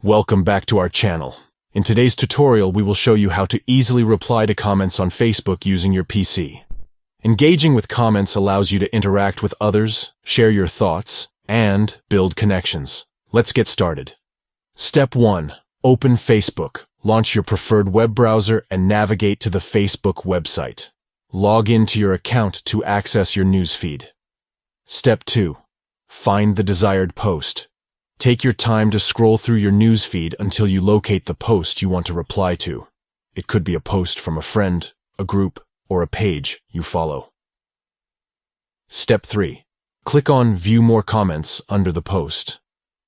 Welcome back to our channel. In today's tutorial, we will show you how to easily reply to comments on Facebook using your PC. Engaging with comments allows you to interact with others, share your thoughts, and build connections. Let's get started. Step 1. Open Facebook. Launch your preferred web browser and navigate to the Facebook website. Log into your account to access your newsfeed. Step 2. Find the desired post. Take your time to scroll through your newsfeed until you locate the post you want to reply to. It could be a post from a friend, a group, or a page you follow. Step 3. Click on View More Comments under the post.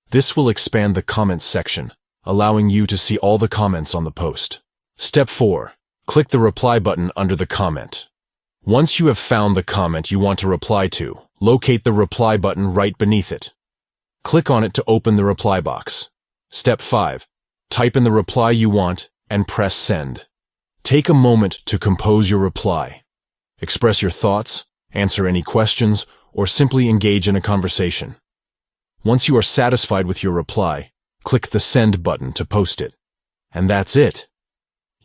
This will expand the comments section, allowing you to see all the comments on the post. Step 4. Click the Reply button under the comment. Once you have found the comment you want to reply to, locate the Reply button right beneath it. Click on it to open the reply box. Step 5. Type in the reply you want and press Send. Take a moment to compose your reply. Express your thoughts, answer any questions, or simply engage in a conversation. Once you are satisfied with your reply, click the Send button to post it. And that's it.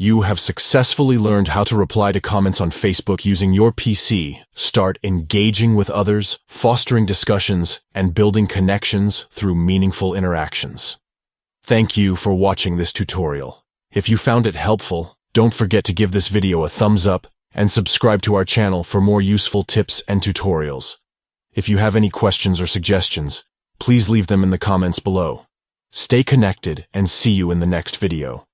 You have successfully learned how to reply to comments on Facebook using your PC. Start engaging with others, fostering discussions, and building connections through meaningful interactions. Thank you for watching this tutorial. If you found it helpful, don't forget to give this video a thumbs up and subscribe to our channel for more useful tips and tutorials. If you have any questions or suggestions, please leave them in the comments below. Stay connected and see you in the next video.